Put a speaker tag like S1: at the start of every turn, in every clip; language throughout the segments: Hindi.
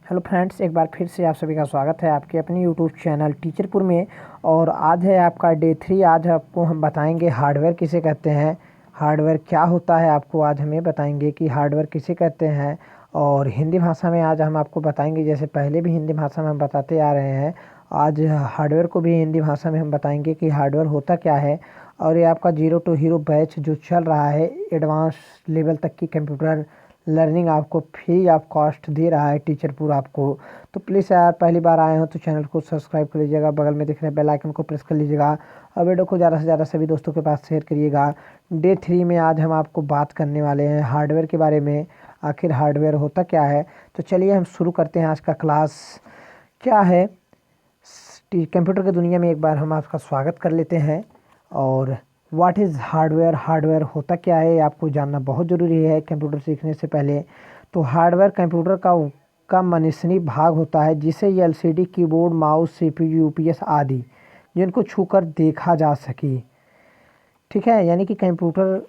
S1: हेलो फ्रेंड्स, एक बार फिर से आप सभी का स्वागत है आपके अपने यूट्यूब चैनल टीचरपुर में। और आज है आपका डे 3। आज आपको हम बताएंगे हार्डवेयर किसे कहते हैं, हार्डवेयर क्या होता है। आपको आज हमें बताएंगे कि हार्डवेयर किसे कहते हैं। और हिंदी भाषा में आज हम आपको बताएंगे, जैसे पहले भी हिंदी भाषा में हम बताते आ रहे हैं, आज हार्डवेयर को भी हिंदी भाषा में हम बताएंगे कि हार्डवेयर होता क्या है। और ये आपका जीरो टू हीरो बैच जो चल रहा है, एडवांस लेवल तक की कंप्यूटर लर्निंग आपको फ्री ऑफ कॉस्ट दे रहा है टीचरपुर आपको। तो प्लीज़ यार, पहली बार आए हो तो चैनल को सब्सक्राइब कर लीजिएगा, बगल में दिख रहे बेल आइकन को प्रेस कर लीजिएगा और वीडियो को ज़्यादा से ज़्यादा सभी दोस्तों के पास शेयर करिएगा। डे 3 में आज हम आपको बात करने वाले हैं हार्डवेयर के बारे में, आखिर हार्डवेयर होता क्या है। तो चलिए हम शुरू करते हैं आज का क्लास। क्या है कंप्यूटर की दुनिया में, एक बार हम आपका स्वागत कर लेते हैं। और व्हाट इज़ हार्डवेयर, हार्डवेयर होता क्या है, आपको जानना बहुत ज़रूरी है कंप्यूटर सीखने से पहले। तो हार्डवेयर कंप्यूटर का मनीषनी भाग होता है, जिसे LCD, keyboard, mouse, CPU, UPS आदि जिनको छूकर देखा जा सके। ठीक है, यानी कि कंप्यूटर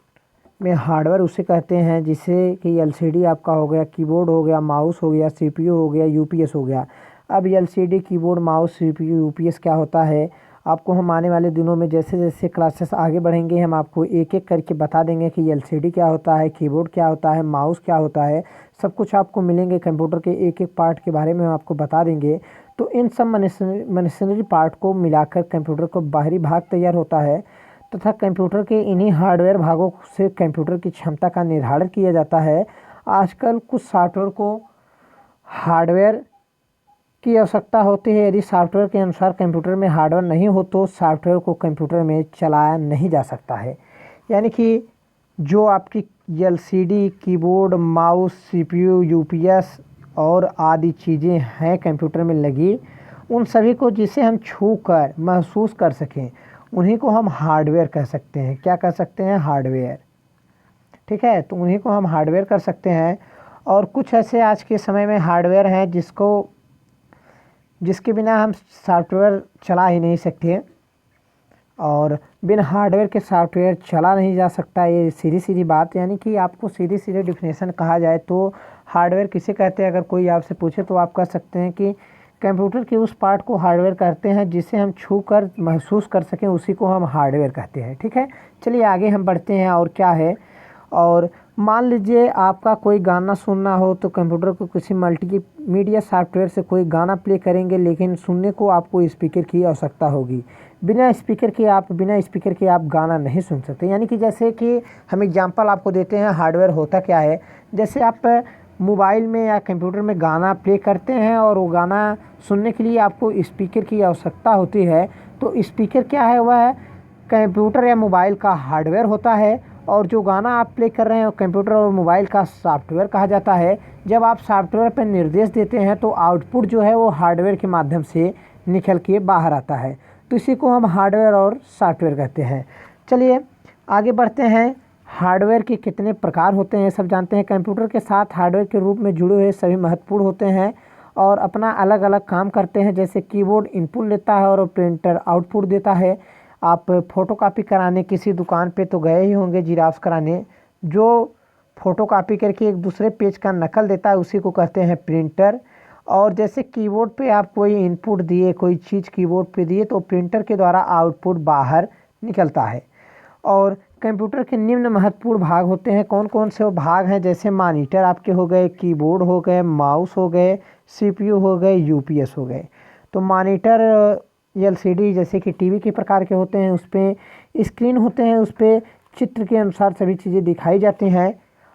S1: में हार्डवेयर उसे कहते हैं जिसे कि एलसीडी आपका हो गया, कीबोर्ड हो गया, माउस हो गया, सीपीयू हो गया, यूपीएस हो गया। अब LCD, keyboard, mouse, CPU, UPS क्या होता है, आपको हम आने वाले दिनों में जैसे जैसे क्लासेस आगे बढ़ेंगे हम आपको एक एक करके बता देंगे कि एलसीडी क्या होता है, कीबोर्ड क्या होता है, माउस क्या होता है। सब कुछ आपको मिलेंगे, कंप्यूटर के एक एक पार्ट के बारे में हम आपको बता देंगे। तो इन सब मशीनरी पार्ट को मिलाकर कंप्यूटर को बाहरी भाग तैयार होता है, तथा कंप्यूटर के इन्हीं हार्डवेयर भागों से कंप्यूटर की क्षमता का निर्धारण किया जाता है। आजकल कुछ सॉफ्टवेयर को हार्डवेयर की आवश्यकता होती है। यदि सॉफ्टवेयर के अनुसार कंप्यूटर में हार्डवेयर नहीं हो तो सॉफ्टवेयर को कंप्यूटर में चलाया नहीं जा सकता है। यानी कि जो आपकी LCD, keyboard, mouse, CPU, UPS और आदि चीज़ें हैं कंप्यूटर में लगी, उन सभी को जिसे हम छू कर महसूस कर सकें, उन्हीं को हम हार्डवेयर कह सकते हैं। क्या कह सकते हैं? हार्डवेयर। ठीक है, तो उन्हीं को हम हार्डवेयर कर सकते हैं। और कुछ ऐसे आज के समय में हार्डवेयर हैं जिसके बिना हम सॉफ्टवेयर चला ही नहीं सकते, और बिना हार्डवेयर के सॉफ्टवेयर चला नहीं जा सकता। ये सीधी सीधी बात, यानी कि आपको सीधी सीधी डिफिनेशन कहा जाए तो हार्डवेयर किसे कहते हैं, अगर कोई आपसे पूछे तो आप कह सकते हैं कि कंप्यूटर के उस पार्ट को हार्डवेयर कहते हैं जिसे हम छू कर महसूस कर सकें, उसी को हम हार्डवेयर कहते हैं। ठीक है, चलिए आगे हम बढ़ते हैं। और क्या है, और मान लीजिए आपका कोई गाना सुनना हो तो कंप्यूटर को किसी मल्टीमीडिया सॉफ्टवेयर से कोई गाना प्ले करेंगे, लेकिन सुनने को आपको स्पीकर की आवश्यकता होगी। बिना स्पीकर के आप गाना नहीं सुन सकते। यानी कि जैसे कि हम एग्जांपल आपको देते हैं हार्डवेयर होता क्या है। जैसे आप मोबाइल में या कंप्यूटर में गाना प्ले करते हैं और वो गाना सुनने के लिए आपको स्पीकर की आवश्यकता होती है। तो स्पीकर क्या है, वह कंप्यूटर या मोबाइल का हार्डवेयर होता है। और जो गाना आप प्ले कर रहे हैं वो कंप्यूटर और मोबाइल का सॉफ्टवेयर कहा जाता है। जब आप सॉफ्टवेयर पर निर्देश देते हैं तो आउटपुट जो है वो हार्डवेयर के माध्यम से निकल के बाहर आता है। तो इसी को हम हार्डवेयर और सॉफ्टवेयर कहते हैं। चलिए आगे बढ़ते हैं। हार्डवेयर के कितने प्रकार होते हैं सब जानते हैं। कंप्यूटर के साथ हार्डवेयर के रूप में जुड़े हुए सभी महत्वपूर्ण होते हैं और अपना अलग अलग काम करते हैं। जैसे कीबोर्ड इनपुट लेता है और प्रिंटर आउटपुट देता है। आप फ़ोटोकॉपी कराने किसी दुकान पे तो गए ही होंगे जिराक्स कराने, जो फ़ोटोकॉपी करके एक दूसरे पेज का नकल देता है उसी को कहते हैं प्रिंटर। और जैसे कीबोर्ड पे आप कोई इनपुट दिए, कोई चीज़ कीबोर्ड पे दिए तो प्रिंटर के द्वारा आउटपुट बाहर निकलता है। और कंप्यूटर के निम्न महत्वपूर्ण भाग होते हैं। कौन कौन से वो भाग हैं? जैसे मॉनिटर आपके हो गए, कीबोर्ड हो गए, माउस हो गए, सीपीयू हो गए, यूपीएस हो गए। तो मॉनिटर एलसीडी जैसे कि टीवी के प्रकार के होते हैं, उस पर स्क्रीन होते हैं, उस पर चित्र के अनुसार सभी चीज़ें दिखाई जाती हैं।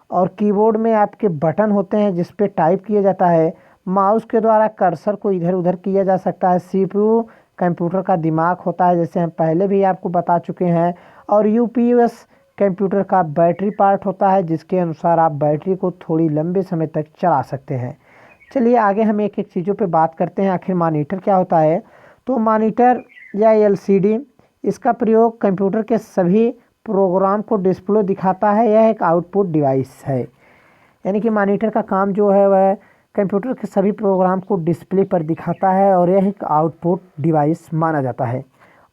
S1: और कीबोर्ड में आपके बटन होते हैं जिस पे टाइप किया जाता है। माउस के द्वारा कर्सर को इधर उधर किया जा सकता है। सीपीयू कंप्यूटर का दिमाग होता है, जैसे हम पहले भी आपको बता चुके हैं। और यूपीएस कंप्यूटर का बैटरी पार्ट होता है, जिसके अनुसार आप बैटरी को थोड़ी लंबे समय तक चला सकते हैं। चलिए आगे हम एक एक चीज़ों पे बात करते हैं। आखिर मॉनिटर क्या होता है? तो मॉनिटर या एलसीडी, इसका प्रयोग कंप्यूटर के सभी प्रोग्राम को डिस्प्ले दिखाता है। यह एक आउटपुट डिवाइस है। यानी कि मॉनिटर का काम जो है वह कंप्यूटर के सभी प्रोग्राम को डिस्प्ले पर दिखाता है और यह एक आउटपुट डिवाइस माना जाता है।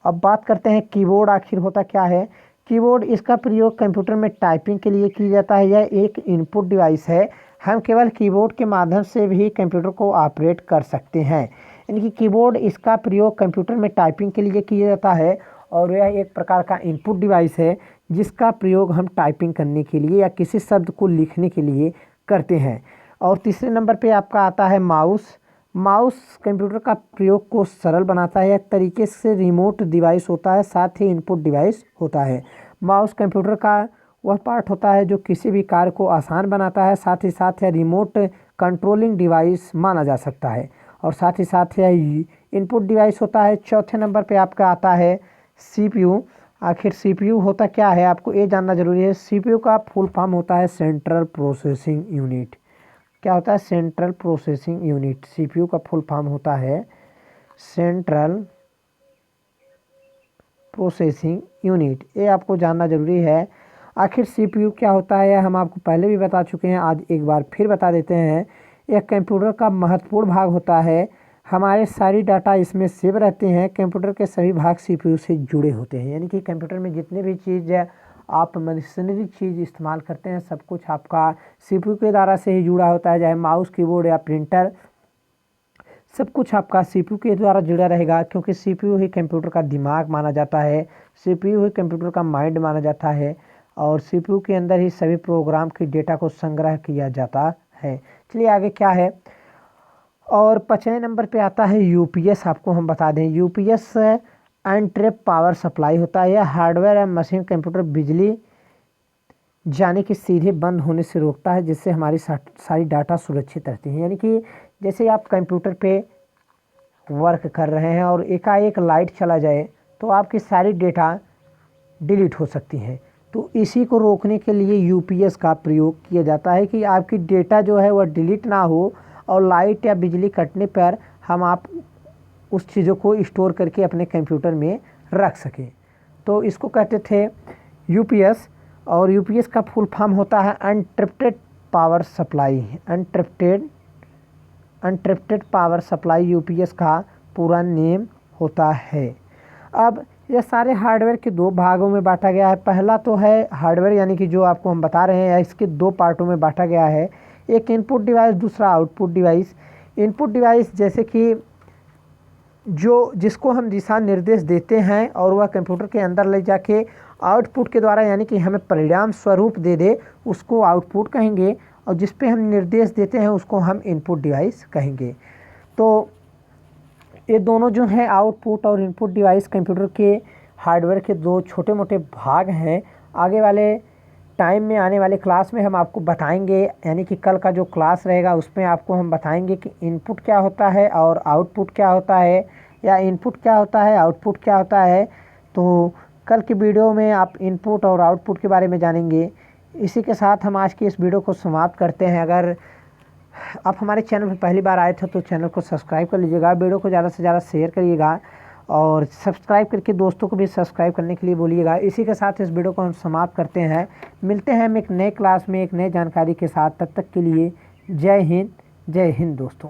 S1: अब बात करते हैं कीबोर्ड आखिर होता क्या है। कीबोर्ड, इसका प्रयोग कंप्यूटर में टाइपिंग के लिए किया जाता है। यह एक इनपुट डिवाइस है। हम केवल कीबोर्ड के माध्यम से भी कंप्यूटर को ऑपरेट कर सकते हैं। यानी कि कीबोर्ड, इसका प्रयोग कंप्यूटर में टाइपिंग के लिए किया जाता है और यह एक प्रकार का इनपुट डिवाइस है जिसका प्रयोग हम टाइपिंग करने के लिए या किसी शब्द को लिखने के लिए करते हैं। और तीसरे नंबर पे आपका आता है माउस। माउस कंप्यूटर का प्रयोग को सरल बनाता है, एक तरीके से रिमोट डिवाइस होता है, साथ ही इनपुट डिवाइस होता है। माउस कंप्यूटर का वह पार्ट होता है जो किसी भी कार्य को आसान बनाता है, साथ ही साथ यह रिमोट कंट्रोलिंग डिवाइस माना जा सकता है और साथ ही साथ यह इनपुट डिवाइस होता है। चौथे नंबर पे आपका आता है सीपीयू। आखिर सीपीयू होता क्या है, आपको ये जानना जरूरी है। सीपीयू का फुल फॉर्म होता है सेंट्रल प्रोसेसिंग यूनिट। क्या होता है? Central processing unit. सीपीयू का फुल फॉर्म होता है सेंट्रल प्रोसेसिंग यूनिट, ये आपको जानना ज़रूरी है। आखिर सीपीयू क्या होता है हम आपको पहले भी बता चुके हैं, आज एक बार फिर बता देते हैं। यह कंप्यूटर का महत्वपूर्ण भाग होता है, हमारे सारी डाटा इसमें सेव रहते हैं। कंप्यूटर के सभी भाग सीपीयू से जुड़े होते हैं, यानी कि कंप्यूटर में जितने भी चीज़ आप मशीनरी चीज़ इस्तेमाल करते हैं सब कुछ आपका सीपीयू के द्वारा से ही जुड़ा होता है, चाहे माउस, कीबोर्ड या प्रिंटर, सब कुछ आपका सीपीयू के द्वारा जुड़ा रहेगा, क्योंकि सीपीयू ही कंप्यूटर का दिमाग माना जाता है, सीपीयू ही कंप्यूटर का माइंड माना जाता है और सीपीयू के अंदर ही सभी प्रोग्राम की डेटा को संग्रह किया जाता है। चलिए आगे क्या है। और 5वें नंबर पे आता है यूपीएस। आपको हम बता दें यूपीएस अनट्रैप पावर सप्लाई होता है। यह हार्डवेयर या मशीन कंप्यूटर बिजली जाने के सीधे बंद होने से रोकता है, जिससे हमारी सारी डाटा सुरक्षित रहती है। यानी कि जैसे आप कंप्यूटर पे वर्क कर रहे हैं और एकाएक लाइट चला जाए तो आपकी सारी डेटा डिलीट हो सकती है, तो इसी को रोकने के लिए यूपीएस का प्रयोग किया जाता है कि आपकी डेटा जो है वह डिलीट ना हो और लाइट या बिजली कटने पर आप उस चीज़ों को स्टोर करके अपने कंप्यूटर में रख सकें। तो इसको कहते थे यूपीएस। और यूपीएस का फुल फॉर्म होता है uninterrupted power supply. Uninterrupted power supply UPS का पूरा नेम होता है। अब यह सारे हार्डवेयर के दो भागों में बांटा गया है। पहला तो है हार्डवेयर, यानी कि जो आपको हम बता रहे हैं, इसके दो पार्टों में बांटा गया है, एक इनपुट डिवाइस, दूसरा आउटपुट डिवाइस। इनपुट डिवाइस जैसे कि जिसको हम दिशा निर्देश देते हैं और वह कंप्यूटर के अंदर ले जाके आउटपुट के द्वारा, यानी कि हमें परिणाम स्वरूप दे दे, उसको आउटपुट कहेंगे, और जिस पे हम निर्देश देते हैं उसको हम इनपुट डिवाइस कहेंगे। तो ये दोनों जो हैं आउटपुट और इनपुट डिवाइस कंप्यूटर के हार्डवेयर के दो छोटे मोटे भाग हैं। आगे वाले टाइम में, आने वाले क्लास में हम आपको बताएंगे, यानी कि कल का जो क्लास रहेगा उसमें आपको हम बताएंगे कि इनपुट क्या होता है और आउटपुट क्या होता है, या इनपुट क्या होता है, आउटपुट क्या होता है। तो कल की वीडियो में आप इनपुट और आउटपुट के बारे में जानेंगे। इसी के साथ हम आज की इस वीडियो को समाप्त करते हैं। अगर आप हमारे चैनल पर पहली बार आए थे तो चैनल को सब्सक्राइब कर लीजिएगा, वीडियो को ज़्यादा से ज़्यादा शेयर करिएगा और सब्सक्राइब करके दोस्तों को भी सब्सक्राइब करने के लिए बोलिएगा। इसी के साथ इस वीडियो को हम समाप्त करते हैं। मिलते हैं हम एक नए क्लास में एक नई जानकारी के साथ। तब तक के लिए जय हिंद दोस्तों।